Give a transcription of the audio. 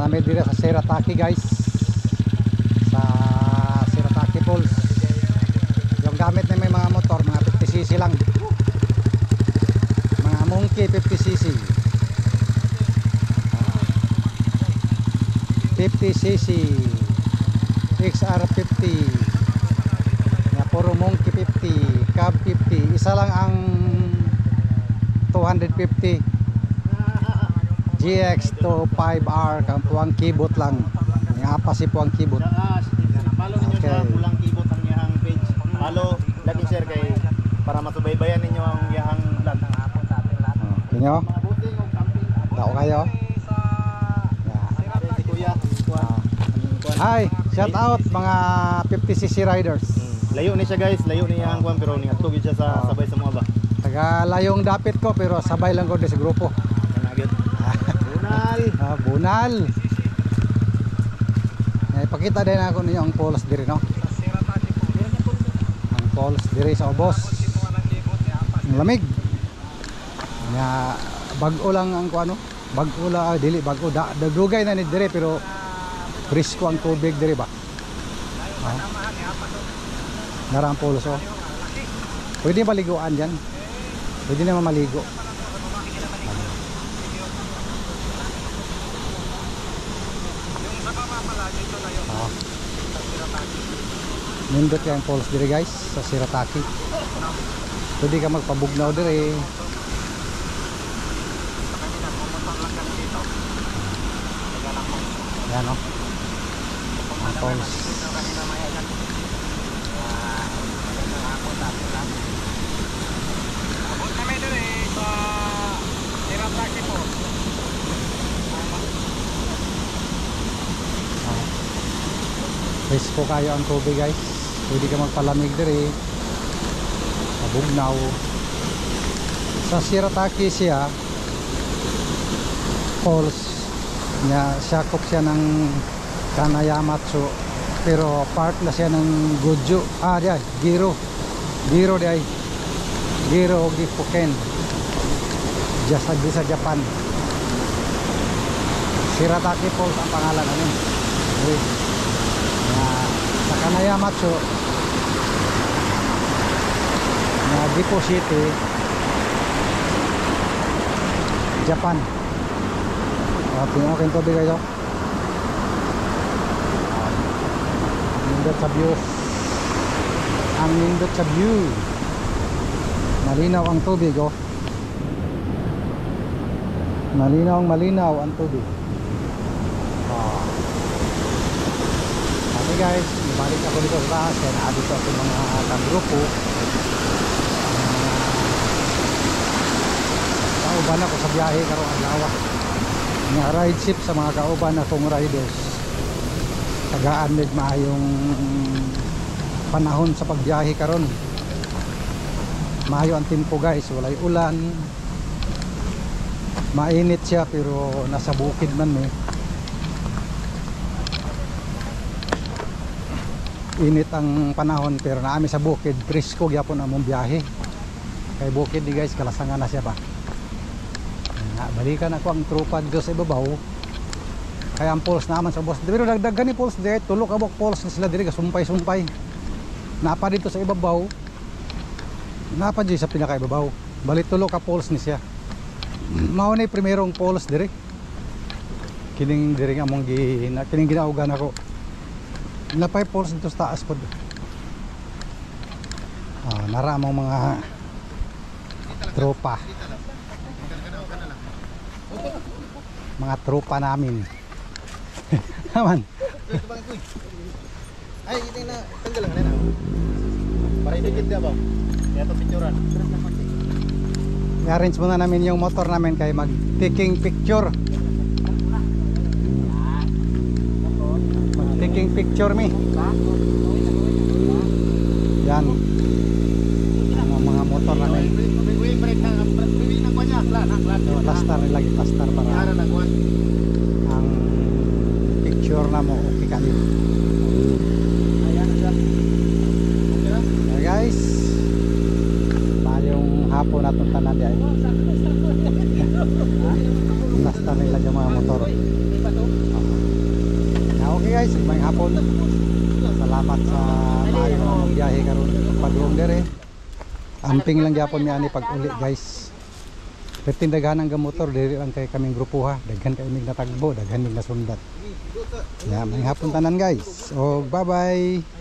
Nami dito sa Shirataki guys, sa Shirataki Falls. Yung gamit na may mga motor, mga 50cc lang, mga monkey 50cc, 50cc XR50 na puro monkey 50, cab 50. Isa lang ang 250 GX25R kang puwang keyboard lang. Nga pa si puwang keyboard. Follow ninyo sa pulang keyboard ang iyang page. Follow, like and share kay para masubaybayan ninyo ang iyang vlog. Kinyo? Tao kayo? Si Kuya. Hi! Shout out mga 50cc riders. Layo ni siya guys, layo ni ang kuan pero niatugid siya sa sabay sa mga ba. Taga layong dapit ko pero sabay lang ko din sa grupo. Kanagid. Bunal. Bunal. Ipakita din ako ninyo ang falls diri no. Ang falls diri sa Ubos. Ang lamig. Nga bag-o lang ang kuano. Bag-o lang dili bag-o dagdugay na ni diri pero presko ang tubig diri ba. Narang falls oh. Pwede maliguan diyan. Pwede naman maligo. Nindot yung falls diri guys sa Shirataki. Pwede ka magpabugnaw diri. Yan o ang falls. Presko kayo ang tubig guys. Pwede ka magpalamig diri, mabugnaw. Sa Shirataki siya falls niya, sakop siya ng Kanayamatsu pero part na siya ng Goju. Diyan, Giro diay. Giro Gifuken. Just sa Japan. Shirataki Falls ang pangalan ano. Okay. Sa Kanayamatsu na Gifu City, Japan. Tingnan ko yung tubig kayo. Nindot sa view. Ang nindot sa view. Malinaw ang tubig oh. Malinaw ang tubig. Okay guys, balik ako dito sa taas. Kaya naabot ako mga kagrupo. Kauban ako sa biyahe karong adlaw. Nga ride ship sa mga kauban akong riders. Tagaan med maayong panahon sa pagbiyahe karon. Maayo ang tempo guys, walay ulan. Mainit siya pero nasa bukid man eh. Init ang panahon pero naami sa bukid, presko gyapon among biyahe. Kay bukid di guys, kalasangan na siya ba. Balikan ako ang tropa dito sa ibabaw. Kaya ang falls naman sa Ubos. Pero dagdagan ni falls dito, tulok abok falls na sila diri, sumpay-sumpay. Napa dito sa ibabaw. Napa dito sa pinakaibabaw. Balik tulok ka falls ni siya. Mao ni primerong falls diri. Kining diri among kining ginaugan ako. Napay falls dito sa taas pod. Nara among mga tropa. Mga tropa namin. Naman. Ay, ito na tanggal lang na. Para idikit dia ba? Kaya to picturean. I-arrange muna namin yung motor namin kay mag-taking picture. Mag-taking picture mi. Yan. Ang mga motor namin. Plaster lagi, plaster para ang picture na mo okay kami. Okay guys, tayong hapon na itong tanan diyan. Plaster nila yung mga motor. may hapon. Salamat sa maayo ng biyahe karon padulong dire. Amping lang gyapon mi ani pag uli guys. Pertin daghan ang motor diri lang kay kaming grupo ha. Daghan kay mig natagbo, daghan mig nasundat. Ya, may hapon tanan guys. O bye-bye.